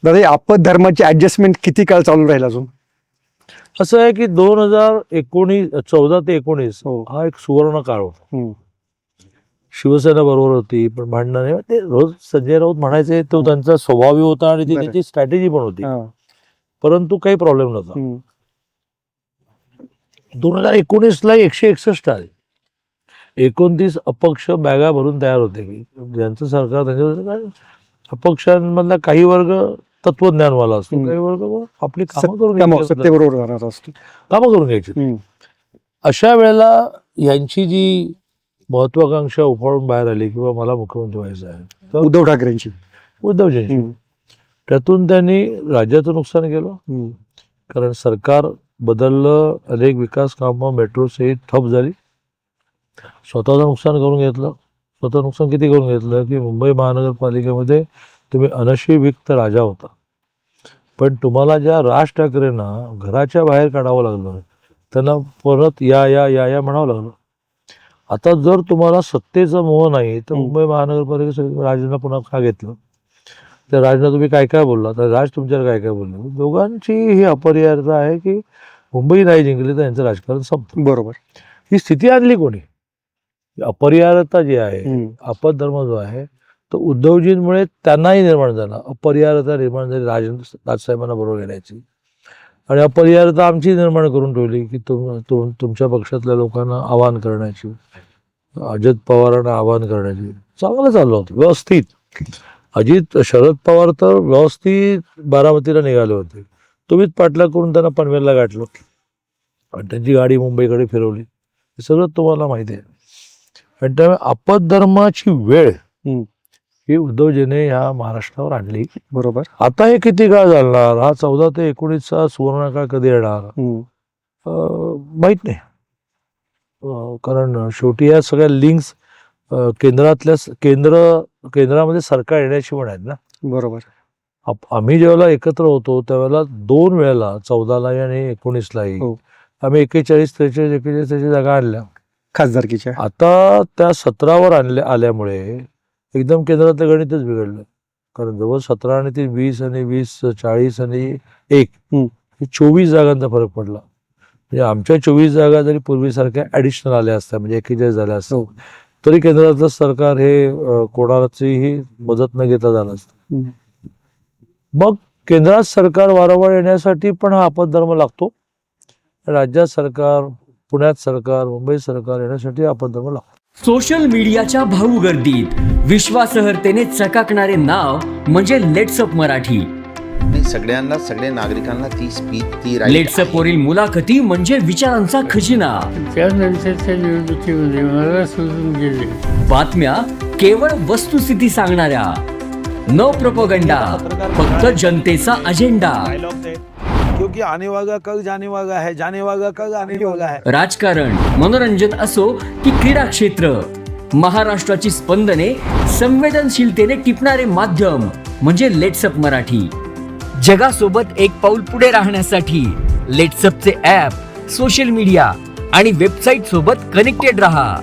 दादा आपत धर्माची ऍडजस्टमेंट किती काळ चालू राहील अजून? असं आहे की 2014 ते 19 हो. हा एक सुवर्ण काळ होता. हम्म. शिवसेना बरोबर होती, पण भांडणं नाही. ते रोज संजय राऊत म्हणायचे, तो त्यांचा स्वभावही होता आणि ती बरं. त्याची स्ट्रॅटेजी पण होती. हा. परंतु काही प्रॉब्लेम नव्हता. हम्म. 2019ला 161 आले. 29 अपक्ष बॅगा भरून तयार होते की ज्यांचं सरकार त्यांच्या अपक्षांमधला काही वर्ग तत्वज्ञानवाला असतो, हम्म. काही वर्ग आपली कामं करून घ्यायची असतात. सत्तेबरोबर राहणार असतो. कामं करून घ्यायची. हम्म. अशा वेळेला यांची जी महत्वाकांक्षा उफाळून बाहेर आली किंवा मला मुख्यमंत्री व्हायचं आहे, तर उद्धव ठाकरेंची. उद्धवजींची. हम्म. त्यातून त्यांनी राज्याचं नुकसान केलं. हम्म. कारण सरकार बदललं, अनेक विकास कामं मेट्रो सहित ठप झाली. स्वतःचं नुकसान करून घेतलं. स्वतः नुकसान किती करून घेतलं की मुंबई महानगरपालिकेमध्ये तुम्ही अनशिविक्त राजा होता, पण तुम्हाला ज्या राज ठाकरेंना घराच्या बाहेर काढावं लागलं, त्यांना परत या या या या म्हणावं लागलं. आता जर तुम्हाला सत्तेचा मोह नाही तर मुंबई महानगरपालिकेसाठी राजांना पुन्हा का घेतलं? त्या राजना तुम्ही काय काय बोलला, तर राज तुमच्यावर काय काय बोलले? दोघांची ही अपरिहार्यता आहे की मुंबई नाही जिंकली तर यांचं राजकारण संपतं. बरोबर. ही स्थिती आणली कोणी? अपरिहार्यता जी आहे, हम्म. आपत धर्म जो आहे तो उद्धवजींमुळे त्यांनाही निर्माण झाला. अपरिहार्यता निर्माण झाली राजसाहेबांना बरोबर घेण्याची, आणि अपरिहार्यता आमची निर्माण करून ठेवली की तुमच्या पक्षातल्या लोकांना आवाहन करण्याची, अजित पवारांना आवाहन करण्याची. चांगलं चाललं होतं व्यवस्थित. शरद पवार तर व्यवस्थित बारामतीला निघाले होते. तुम्हीच पाठलाग करून त्यांना पनवेलला गाठलं आणि त्यांची गाडी मुंबईकडे फिरवली. हे सगळं तुम्हाला माहिती आहे. आणि त्यामुळे आपत धर्माची वेळ ही उद्धवजीने ह्या महाराष्ट्रावर आणली. बरोबर. आता हे किती काळ चालणार? हा 14 ते 19चा सुवर्णकाळ कधी येणार माहित नाही. कारण शेवटी या सगळ्या लिंक्स केंद्रामध्ये सरकार येण्याची पण आहेत ना. बरोबर. आम्ही जेव्हा एकत्र होतो त्यावेळेला 2 वेळेला 14ला आणि 19लाही आम्ही 41, 43, 41 त्याची जागा आणल्या खासदारकीच्या. आता त्या 17वर आल्यामुळे एकदम केंद्रातलं गणितच बिघडलं. कारण जवळ 17 आणि 3 20 आणि 20 40 आणि 1 हे 24 जागांचा फरक पडला. म्हणजे आमच्या 24 जागा जरी पूर्वीसारख्या ॲडिशनल आल्या असत्या, म्हणजे 41 झाल्या असत्या, तरी केंद्रातलं सरकार हे कोणाचीही मदत न घेता झालं असतं. मग केंद्रात सरकार वारंवार येण्यासाठी पण हा आपत धर्म लागतो. राज्यात सरकार, पुण्यात सरकार, मुंबईत सरकार येण्यासाठी आपत धर्म लागतो. सोशल मीडियाच्या भाऊ गर्दीत विश्वासार्हतेने चकाकणारे नाव म्हणजे लेट्सअप मराठी. सगळ्यांना, सगळ्या नागरिकांना ती स्पीच, ती लेट्सअप वरील मुलाखती म्हणजे विचारांचा खजिना. त्यानंतरच्या निवडणुकीमध्ये मला सोडून गेले. बातम्या केवळ वस्तुस्थिती सांगणाऱ्या, न प्रोपगंडा, फक्त जनतेचा अजेंडा. क्योंकि आने वाला कल जाने वाला है, जाने वाला कल आने वाला है. राजकारण, मनोरंजन असो की क्रीडा क्षेत्र, महाराष्ट्राची स्पंदने संवेदनशीलतेने टिपणारे माध्यम म्हणजे लेट्सअप मराठी. जगासोबत एक पाऊल पुढे राहण्यासाठी लेट्सअपचे ॲप, सोशल मीडिया आणि वेबसाईट सोबत कनेक्टेड रहा.